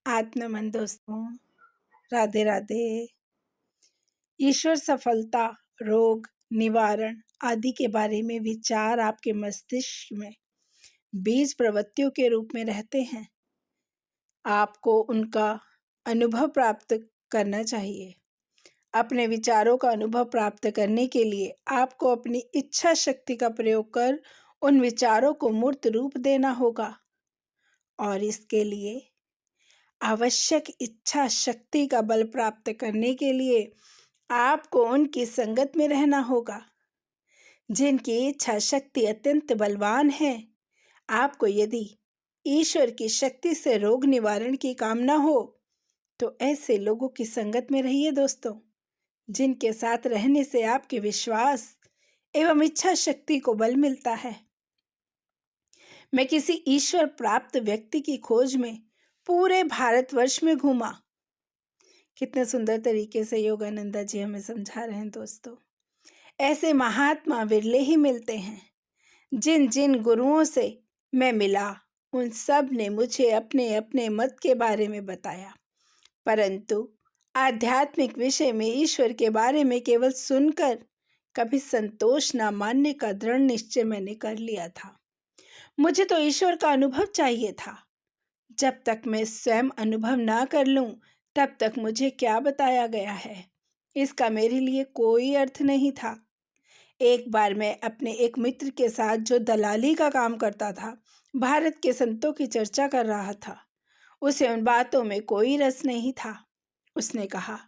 आत्मन दोस्तों, राधे राधे। ईश्वर सफलता, रोग निवारण आदि के बारे में विचार आपके मस्तिष्क में बीज प्रवृत्तियों के रूप में रहते हैं। आपको उनका अनुभव प्राप्त करना चाहिए। अपने विचारों का अनुभव प्राप्त करने के लिए आपको अपनी इच्छा शक्ति का प्रयोग कर उन विचारों को मूर्त रूप देना होगा और इसके लिए आवश्यक इच्छा शक्ति का बल प्राप्त करने के लिए आपको उनकी संगत में रहना होगा जिनकी इच्छा शक्ति अत्यंत बलवान है। आपको यदि ईश्वर की शक्ति से रोग निवारण की कामना हो तो ऐसे लोगों की संगत में रहिए दोस्तों, जिनके साथ रहने से आपके विश्वास एवं इच्छा शक्ति को बल मिलता है। मैं किसी ईश्वर प्राप्त व्यक्ति की खोज में पूरे भारतवर्ष में घूमा। कितने सुंदर तरीके से योगानंदा जी हमें समझा रहे हैं दोस्तों। ऐसे महात्मा विरले ही मिलते हैं। जिन जिन गुरुओं से मैं मिला उन सब ने मुझे अपने अपने मत के बारे में बताया, परंतु आध्यात्मिक विषय में ईश्वर के बारे में केवल सुनकर कभी संतोष न मानने का दृढ़ निश्चय मैंने कर लिया था। मुझे तो ईश्वर का अनुभव चाहिए था। जब तक मैं स्वयं अनुभव ना कर लूं तब तक मुझे क्या बताया गया है इसका मेरे लिए कोई अर्थ नहीं था। एक बार मैं अपने एक मित्र के साथ जो दलाली का काम करता था, भारत के संतों की चर्चा कर रहा था। उसे उन बातों में कोई रस नहीं था। उसने कहा,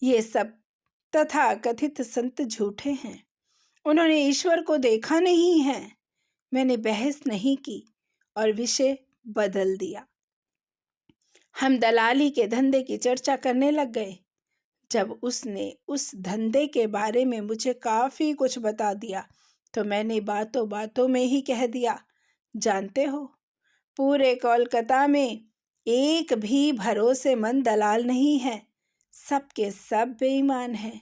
ये सब तथा कथित संत झूठे हैं, उन्होंने ईश्वर को देखा नहीं है। मैंने बहस नहीं की और विषय बदल दिया। हम दलाली के धंधे की चर्चा करने लग गए। जब उसने उस धंधे के बारे में मुझे काफी कुछ बता दिया तो मैंने बातों बातों में ही कह दिया, जानते हो, पूरे कोलकाता में एक भी भरोसेमंद दलाल नहीं है, सब के सब बेईमान हैं।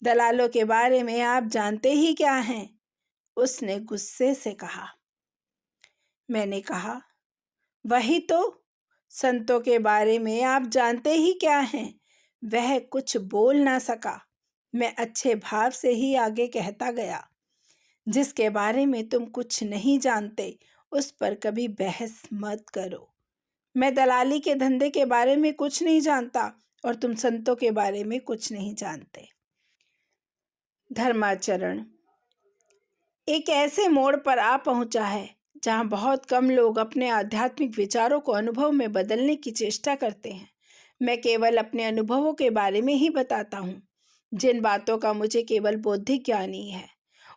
दलालों के बारे में आप जानते ही क्या हैं? उसने गुस्से से कहा। मैंने कहा, वही तो, संतों के बारे में आप जानते ही क्या हैं? वह कुछ बोल ना सका। मैं अच्छे भाव से ही आगे कहता गया, जिसके बारे में तुम कुछ नहीं जानते उस पर कभी बहस मत करो। मैं दलाली के धंधे के बारे में कुछ नहीं जानता और तुम संतों के बारे में कुछ नहीं जानते। धर्माचरण एक ऐसे मोड़ पर आ पहुंचा है जहां बहुत कम लोग अपने आध्यात्मिक विचारों को अनुभव में बदलने की चेष्टा करते हैं। मैं केवल अपने अनुभवों के बारे में ही बताता हूँ। जिन बातों का मुझे केवल बौद्धिक ज्ञान ही है,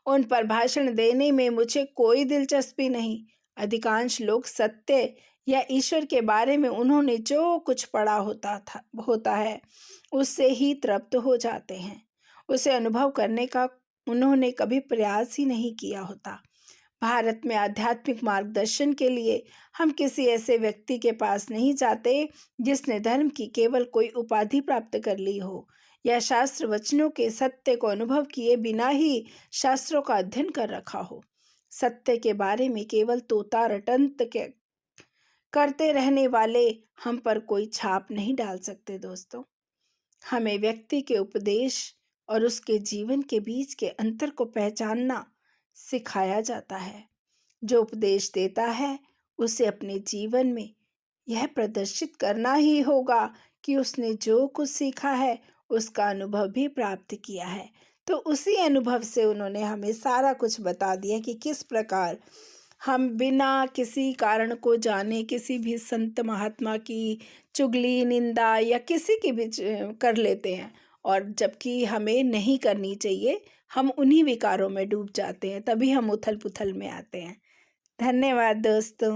उन पर भाषण देने में मुझे कोई दिलचस्पी नहीं। अधिकांश लोग सत्य या ईश्वर के बारे में उन्होंने जो कुछ पढ़ा होता है उससे ही तृप्त हो जाते हैं। उसे अनुभव करने का उन्होंने कभी प्रयास ही नहीं किया होता। भारत में आध्यात्मिक मार्गदर्शन के लिए हम किसी ऐसे व्यक्ति के पास नहीं जाते जिसने धर्म की केवल कोई उपाधि प्राप्त कर ली हो या शास्त्र वचनों के सत्य को अनुभव किए बिना ही शास्त्रों का अध्ययन कर रखा हो। सत्य के बारे में केवल तोता रटंत के करते रहने वाले हम पर कोई छाप नहीं डाल सकते दोस्तों। हमें व्यक्ति के उपदेश और उसके जीवन के बीच के अंतर को पहचानना सिखाया जाता है। जो उपदेश देता है उसे अपने जीवन में यह प्रदर्शित करना ही होगा कि उसने जो कुछ सीखा है उसका अनुभव भी प्राप्त किया है। तो उसी अनुभव से उन्होंने हमें सारा कुछ बता दिया कि किस प्रकार हम बिना किसी कारण को जाने किसी भी संत महात्मा की चुगली, निंदा या किसी की भी कर लेते हैं, और जबकि हमें नहीं करनी चाहिए। हम उन्हीं विकारों में डूब जाते हैं, तभी हम उथल पुथल में आते हैं। धन्यवाद दोस्तों।